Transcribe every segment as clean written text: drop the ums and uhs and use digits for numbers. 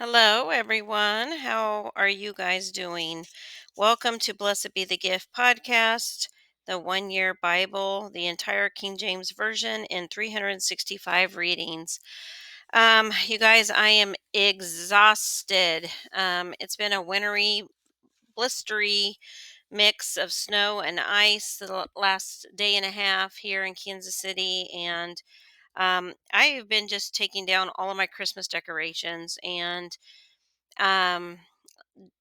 Hello, everyone. How are you guys doing? Welcome to Blessed Be the Gift podcast, the 1 year Bible, the entire King James Version in 365 readings. You guys, I am exhausted. It's been a wintry, blistery mix of snow and ice the last day and a half here in Kansas City, and I have been just taking down all of my Christmas decorations and um,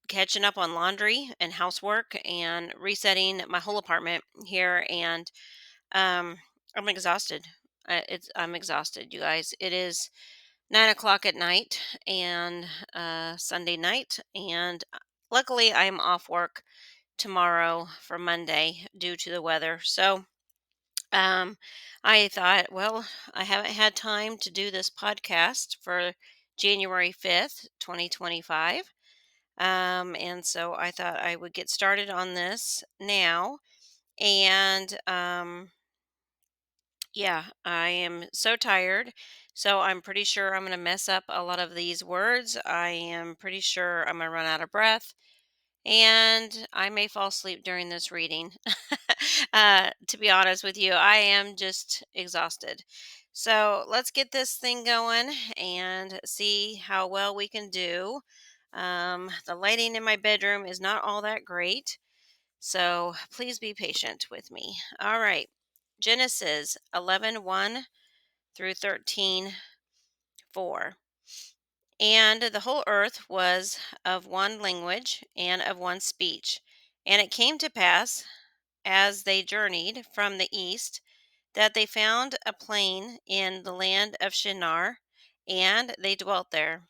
catching up on laundry and housework and resetting my whole apartment here. And um, I'm exhausted. I'm exhausted, you guys. It is 9 o'clock at night and Sunday night, and luckily I'm off work tomorrow for Monday due to the weather. So um, I thought, well, I haven't had time to do this podcast for January 5th, 2025. And so I thought I would get started on this now. And yeah, I am so tired. So I'm pretty sure I'm going to mess up a lot of these words. I am pretty sure I'm going to run out of breath. And I may fall asleep during this reading. To be honest with you, I am just exhausted. So let's get this thing going and see how well we can do. The lighting in my bedroom is not all that great, so please be patient with me. All right. Genesis 11:1 through 13:4. And the whole earth was of one language and of one speech. And it came to pass, as they journeyed from the east, that they found a plain in the land of Shinar, and they dwelt there.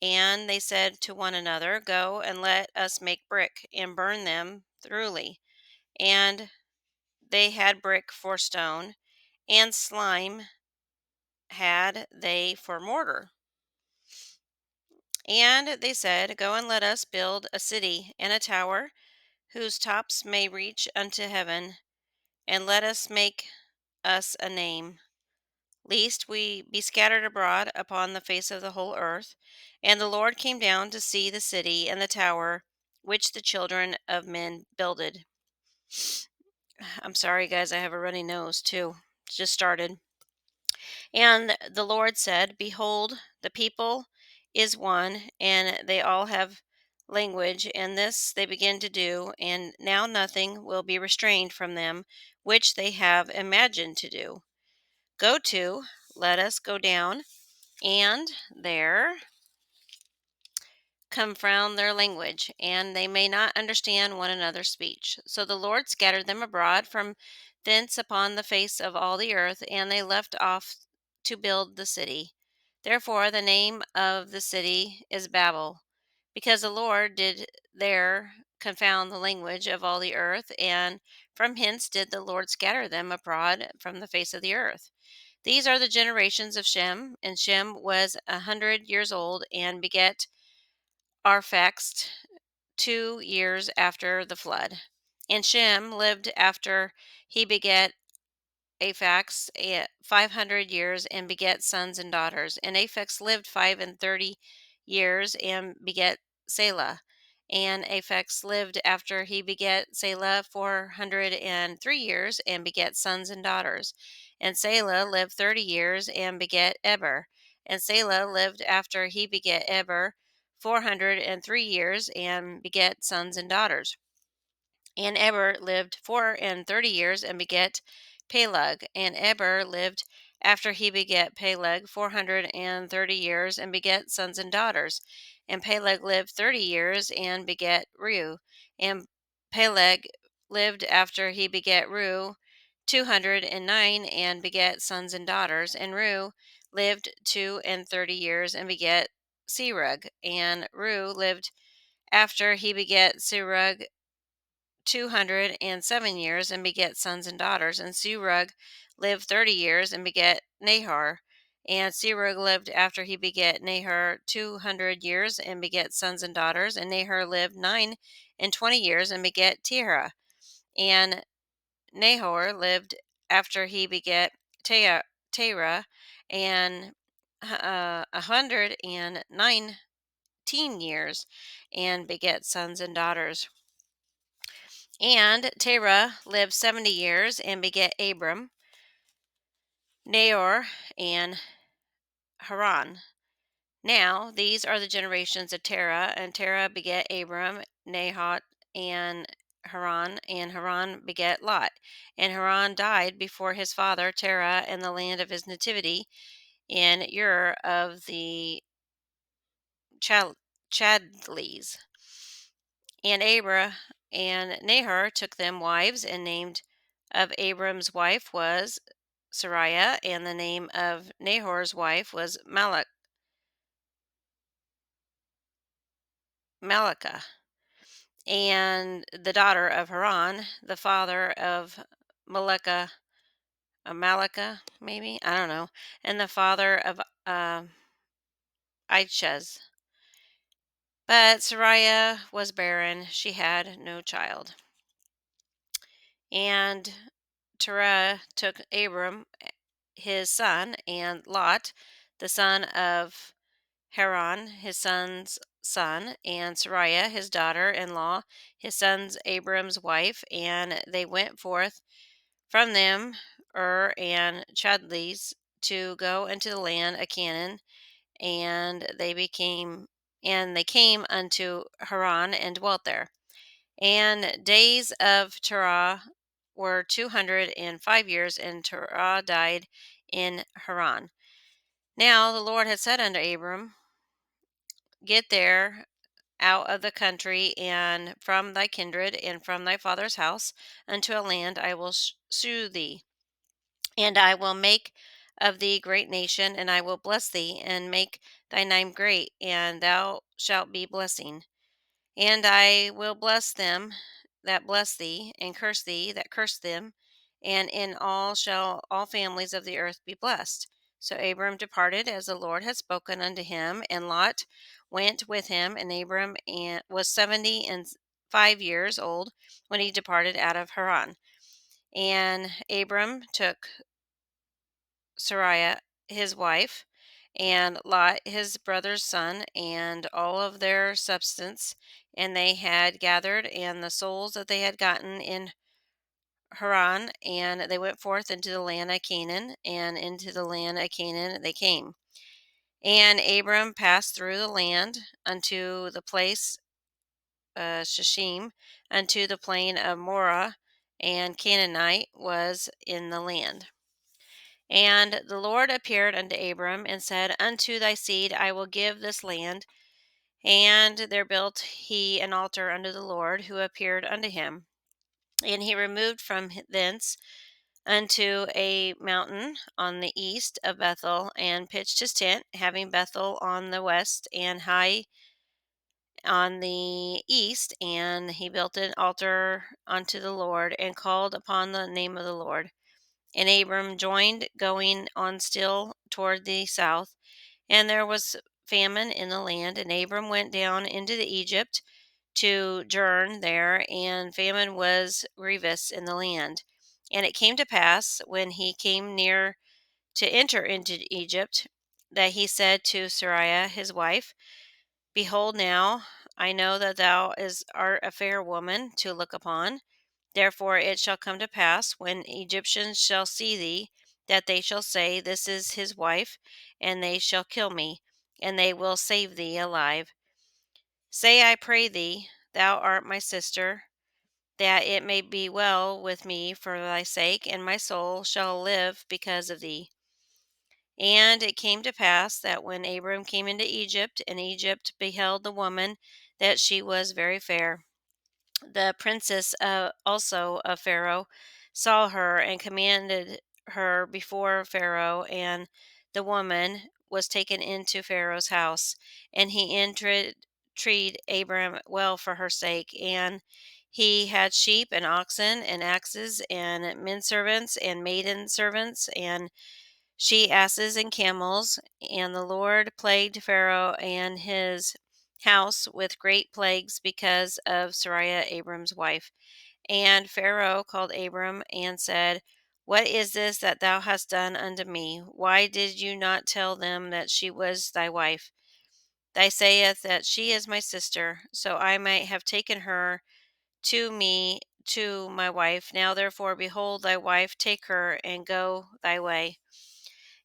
And they said to one another, Go and let us make brick and burn them thoroughly. And they had brick for stone, and slime had they for mortar. And they said, Go and let us build a city and a tower, whose tops may reach unto heaven, and let us make us a name, lest we be scattered abroad upon the face of the whole earth. And the Lord came down to see the city and the tower which the children of men builded. I'm sorry, guys, I have a runny nose too. Just started. And the Lord said, Behold, the people is one, and they all have language, and this they begin to do, and now nothing will be restrained from them which they have imagined to do. Go to, let us go down, and there confound their language, and they may not understand one another's speech. So the Lord scattered them abroad from thence upon the face of all the earth, and they left off to build the city. Therefore the name of the city is Babel, because the Lord did there confound the language of all the earth, and from hence did the Lord scatter them abroad from the face of the earth. These are the generations of Shem, and Shem was 100 years old, and begat Arphaxad 2 years after the flood. And Shem lived after he begat Aphex 500 years, and begat sons and daughters. And Aphex lived 35 and begat Selah. And Aphex lived after he begat Selah 403 years, and begat sons and daughters. And Selah lived 30 years, and begat Eber. And Selah lived after he begat Eber 403 years, and begat sons and daughters. And Eber lived 430 years, and begat Peleg. And Eber lived after he begat Peleg 430 years, and begat sons and daughters. And Peleg lived 30 years, and begat Reu. And Peleg lived after he begat Reu 209, and begat sons and daughters. And Reu lived 230 years, and begat Serug. And Reu lived after he begat Serug 207 years, and begat sons and daughters. And Serug lived 30 years, and begat Nahor. And Serug lived after he begat Nahor 200 years, and begat sons and daughters. And Nahor lived 29 years, and begat Terah. And Nahor lived after he begat Terah, and 109 years and beget sons and daughters. And Terah lived 70 years and beget Abram, Nahor, and Haran. Now these are the generations of Terah, and Terah beget Abram, Nahor, and Haran beget Lot. And Haran died before his father Terah in the land of his nativity, in Ur of the Chadlees. And Abra and Nahor took them wives, and named of Abram's wife was Sarai, and the name of Nahor's wife was Malachah. And the daughter of Haran, the father of Malachah, maybe, I don't know, and the father of Ichaz. But Sarai was barren; she had no child. And Terah took Abram his son, and Lot, the son of Haran, his son's son, and Sarai, his daughter-in-law, his son's Abram's wife, and they went forth from them, and Chadlees, to go into the land of Canaan, and they came unto Haran and dwelt there. And days of Terah were 205 years, and Terah died in Haran. Now the Lord had said unto Abram, Get there out of the country, and from thy kindred, and from thy father's house, unto a land I will shew thee. And I will make of thee great nation, and I will bless thee, and make thy name great, and thou shalt be blessing. And I will bless them that bless thee, and curse thee that curse them, and in all shall all families of the earth be blessed. So Abram departed as the Lord had spoken unto him, and Lot went with him. And Abram was 75 years old when he departed out of Haran. And Abram took Sarai his wife, and Lot his brother's son, and all of their substance, and they had gathered, and the souls that they had gotten in Haran, and they went forth into the land of Canaan, and into the land of Canaan they came. And Abram passed through the land unto the place Shishim, unto the plain of Morah, and Canaanite was in the land. And the Lord appeared unto Abram, and said, Unto thy seed I will give this land. And there built he an altar unto the Lord, who appeared unto him. And he removed from thence unto a mountain on the east of Bethel, and pitched his tent, having Bethel on the west, and Hai on the east. And he built an altar unto the Lord, and called upon the name of the Lord. And Abram joined, going on still toward the south, and there was famine in the land. And Abram went down into the Egypt to journ there, and famine was grievous in the land. And it came to pass, when he came near to enter into Egypt, that he said to Sarai his wife, Behold, now I know that thou art a fair woman to look upon. Therefore it shall come to pass, when Egyptians shall see thee, that they shall say, This is his wife, and they shall kill me, and they will save thee alive. Say, I pray thee, thou art my sister, that it may be well with me for thy sake, and my soul shall live because of thee. And it came to pass that when Abram came into Egypt, and Egypt beheld the woman, that she was very fair, the princess also of Pharaoh saw her, and commanded her before Pharaoh. And the woman was taken into Pharaoh's house, and he entreated Abram well for her sake. And he had sheep and oxen and asses and men servants and maiden servants and she asses and camels. And the Lord plagued Pharaoh and his house with great plagues because of Sarai Abram's wife. And Pharaoh called Abram and said, What is this that thou hast done unto me? Why did you not tell them that she was thy wife? Thy saith that she is my sister, so I might have taken her to me to my wife. Now therefore, behold, thy wife, take her and go thy way.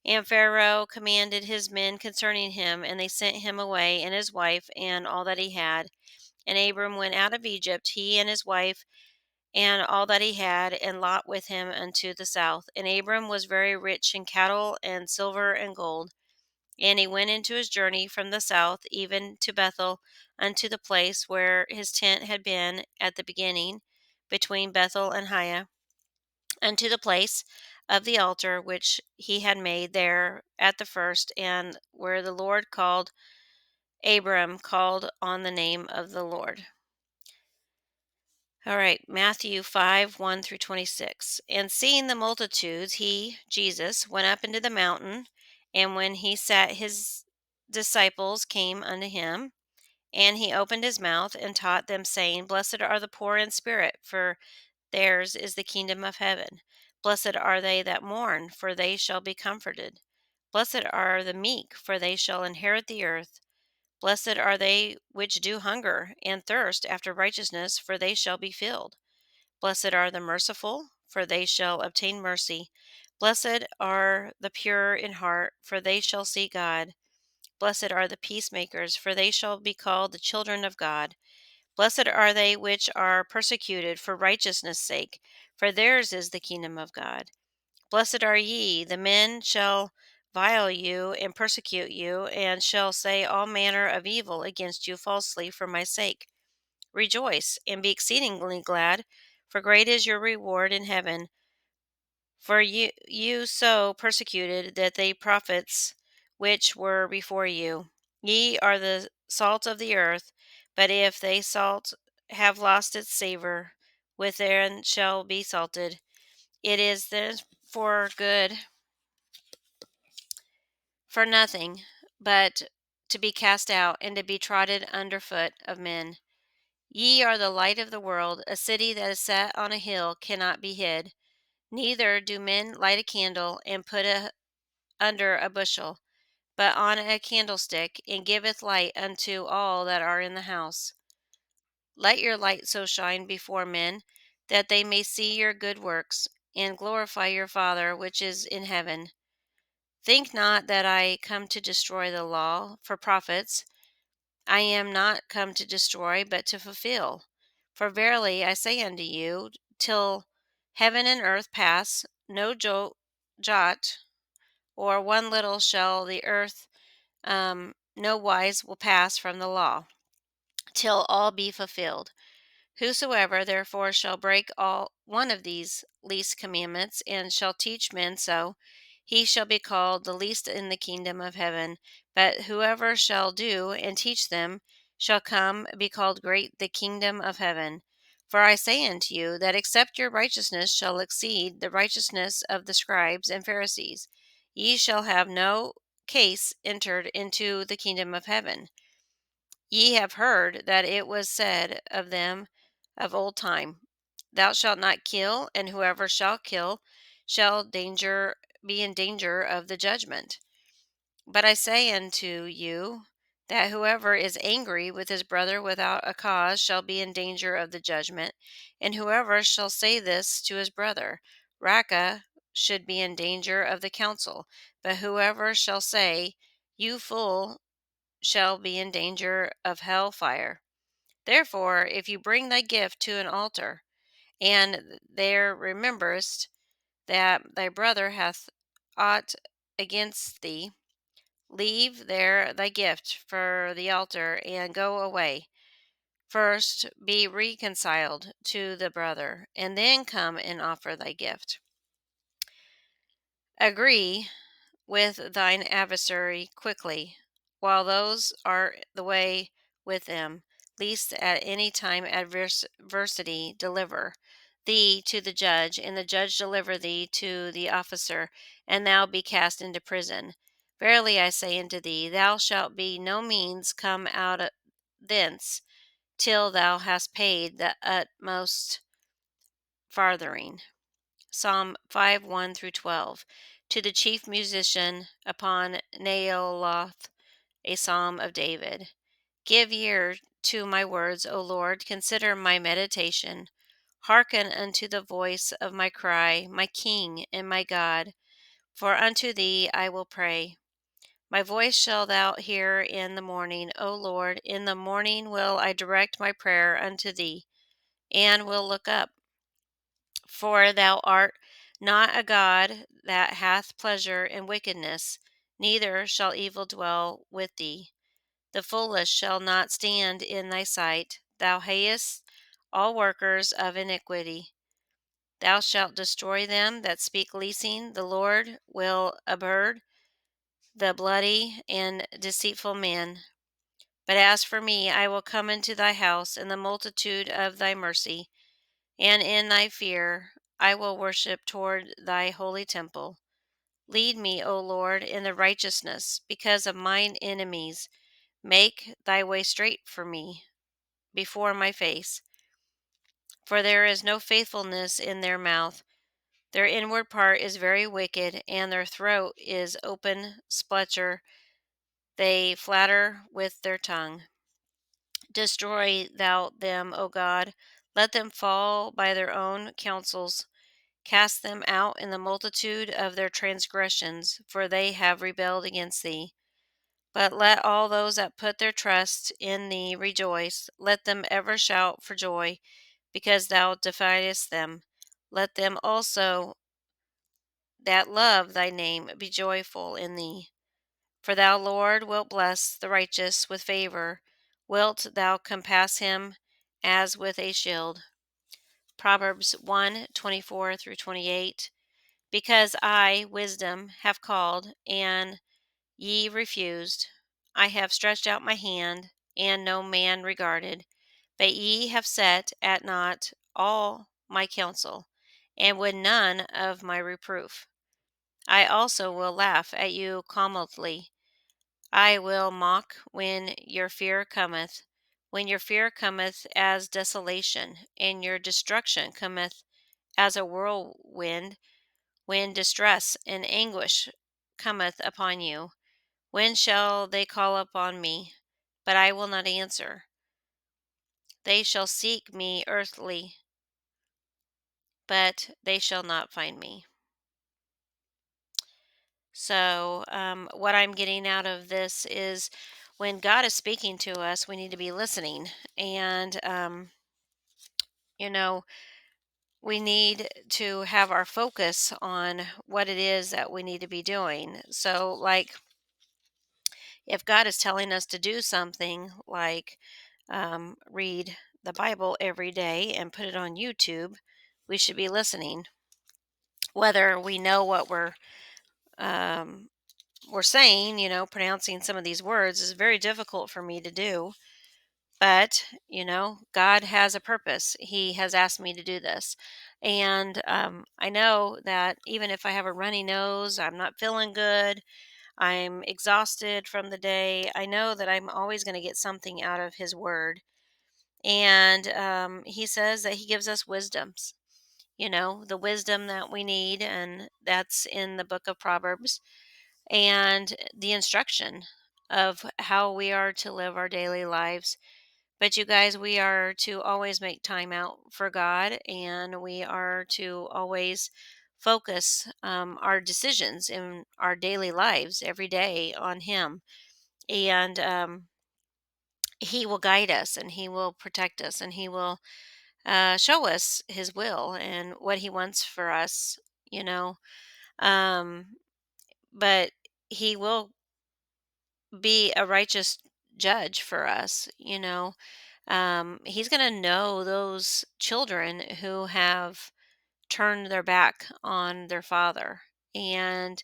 And Pharaoh commanded his men concerning him, and they sent him away, and his wife, and all that he had. And Abram went out of Egypt, he and his wife, and all that he had, and Lot with him unto the south. And Abram was very rich in cattle and silver and gold. And he went into his journey from the south, even to Bethel, unto the place where his tent had been at the beginning, between Bethel and Hiah, unto the place of the altar which he had made there at the first, and where the Lord called Abram, called on the name of the Lord. All right, Matthew 5 1 through 26. And seeing the multitudes, he, Jesus, went up into the mountain, and when he sat, his disciples came unto him, and he opened his mouth and taught them, saying, Blessed are the poor in spirit, for theirs is the kingdom of heaven. Blessed are they that mourn, for they shall be comforted. Blessed are the meek, for they shall inherit the earth. Blessed are they which do hunger and thirst after righteousness, for they shall be filled. Blessed are the merciful, for they shall obtain mercy. Blessed are the pure in heart, for they shall see God. Blessed are the peacemakers, for they shall be called the children of God. Blessed are they which are persecuted for righteousness' sake, for theirs is the kingdom of God. Blessed are ye, the men shall vile you and persecute you, and shall say all manner of evil against you falsely for my sake. Rejoice, and be exceedingly glad, for great is your reward in heaven. For you so persecuted that they prophets which were before you. Ye are the salt of the earth, but if they salt have lost its savour, within shall be salted. It is therefore good for nothing, but to be cast out, and to be trodden under foot of men. Ye are the light of the world. A city that is set on a hill cannot be hid. Neither do men light a candle and put it under a bushel, but on a candlestick, and giveth light unto all that are in the house. Let your light so shine before men, that they may see your good works, and glorify your Father which is in heaven. Think not that I come to destroy the law for prophets. I am not come to destroy, but to fulfill. For verily I say unto you, till heaven and earth pass, no jot or one little shall the earth no wise will pass from the law, till all be fulfilled. Whosoever therefore shall break all one of these least commandments, and shall teach men so, he shall be called the least in the kingdom of heaven. But whoever shall do and teach them shall come be called great the kingdom of heaven. For I say unto you, that except your righteousness shall exceed the righteousness of the scribes and Pharisees, ye shall have no case entered into the kingdom of heaven. Ye have heard that it was said of them of old time, Thou shalt not kill, and whoever shall kill shall be in danger of the judgment. But I say unto you, that whoever is angry with his brother without a cause shall be in danger of the judgment, and whoever shall say this to his brother, Raca, should be in danger of the council. But whoever shall say, You fool, shall be in danger of hell fire. Therefore, if you bring thy gift to an altar, and there rememberest that thy brother hath aught against thee, leave there thy gift for the altar, and go away. First be reconciled to the brother, and then come and offer thy gift. Agree with thine adversary quickly, while those are the way with them, lest at any time adversity deliver thee to the judge, and the judge deliver thee to the officer, and thou be cast into prison. Verily I say unto thee, thou shalt be no means come out thence till thou hast paid the utmost farthing. Psalm 5 1 through 12. To the chief musician upon Naoloth, a psalm of David. Give ear to my words, O Lord, consider my meditation. Hearken unto the voice of my cry, my King and my God, for unto thee I will pray. My voice shalt thou hear in the morning, O Lord. In the morning will I direct my prayer unto thee, and will look up. For thou art not a God that hath pleasure in wickedness, neither shall evil dwell with thee. The foolish shall not stand in thy sight. Thou hatest all workers of iniquity. Thou shalt destroy them that speak leasing. The Lord will abhor the bloody and deceitful man. But as for me, I will come into thy house in the multitude of thy mercy, and in thy fear I will worship toward thy holy temple. Lead me, O Lord, in the righteousness because of mine enemies. Make thy way straight for me before my face. For there is no faithfulness in their mouth. Their inward part is very wicked, and their throat is open sepulchre. They flatter with their tongue. Destroy thou them, O God. Let them fall by their own counsels. Cast them out in the multitude of their transgressions, for they have rebelled against thee. But let all those that put their trust in thee rejoice. Let them ever shout for joy, because thou defendest them. Let them also that love thy name be joyful in thee. For thou, Lord, wilt bless the righteous with favor. Wilt thou compass him as with a shield. Proverbs 1:24 through 28. Because I, wisdom, have called, and ye refused. I have stretched out my hand, and no man regarded. But ye have set at naught all my counsel, and would none of my reproof. I also will laugh at you calmly. I will mock when your fear cometh. When your fear cometh as desolation, and your destruction cometh as a whirlwind, when distress and anguish cometh upon you. When shall they call upon me? But I will not answer. They shall seek me earthly, but they shall not find me. So, what I'm getting out of this is when God is speaking to us, we need to be listening. And, you know, we need to have our focus on what it is that we need to be doing. So, like, if God is telling us to do something like read the Bible every day and put it on YouTube, we should be listening. Whether we know what um, we're saying, pronouncing some of these words is very difficult for me to do. But, God has a purpose. He has asked me to do this. And I know that even if I have a runny nose, I'm not feeling good, I'm exhausted from the day, I know that I'm always going to get something out of His Word. And He says that He gives us wisdoms, the wisdom that we need. And that's in the book of Proverbs, and the instruction of how we are to live our daily lives. But you guys, we are to always make time out for God, and we are to always focus our decisions in our daily lives every day on Him. And He will guide us, and He will protect us, and He will show us His will and what He wants for us, you know. Um, but He will be a righteous judge for us, He's going to know those children who have turned their back on their father. And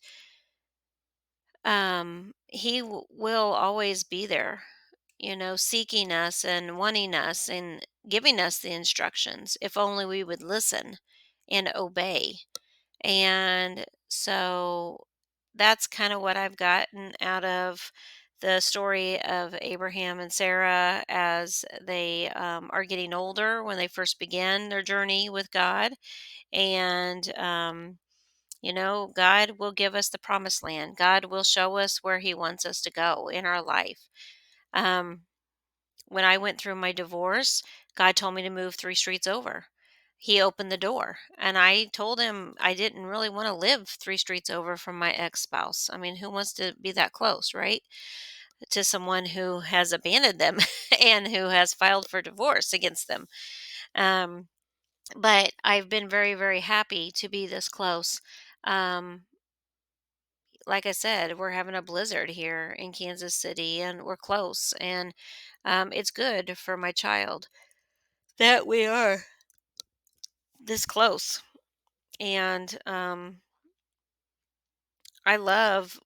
he will always be there, seeking us and wanting us and giving us the instructions if only we would listen and obey. And so that's kind of what I've gotten out of the story of Abraham and Sarah as they are getting older when they first began their journey with God. And, God will give us the promised land. God will show us where He wants us to go in our life. Um, when I went through my divorce, God told me to move 3 streets over. He opened the door, and I told him I didn't really want to live 3 streets over from my ex spouse. I mean, who wants to be that close, right? To someone who has abandoned them and who has filed for divorce against them. Um, but I've been very, very happy to be this close. Um, like I said, we're having a blizzard here in Kansas City and we're close. And it's good for my child that we are this close. And I love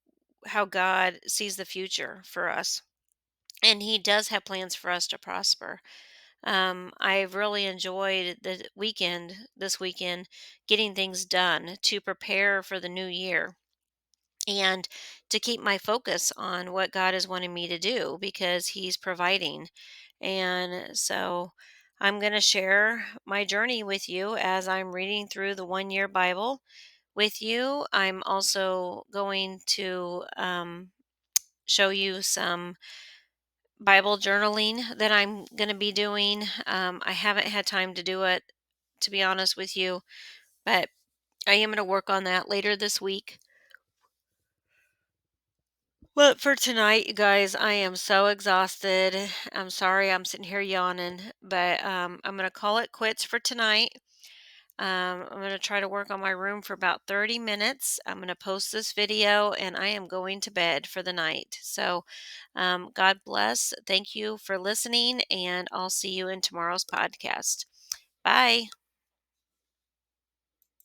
how God sees the future for us. And He does have plans for us to prosper. I've really enjoyed this weekend, getting things done to prepare for the new year and to keep my focus on what God is wanting me to do because He's providing. And so I'm going to share my journey with you as I'm reading through the 1 year Bible with you. I'm also going to show you some Bible journaling that I'm going to be doing. I haven't had time to do it, to be honest with you, but I am going to work on that later this week. But for tonight, you guys, I am so exhausted. I'm sorry I'm sitting here yawning, but I'm going to call it quits for tonight. I'm going to try to work on my room for about 30 minutes. I'm going to post this video and I am going to bed for the night. So, God bless. Thank you for listening, and I'll see you in tomorrow's podcast. Bye.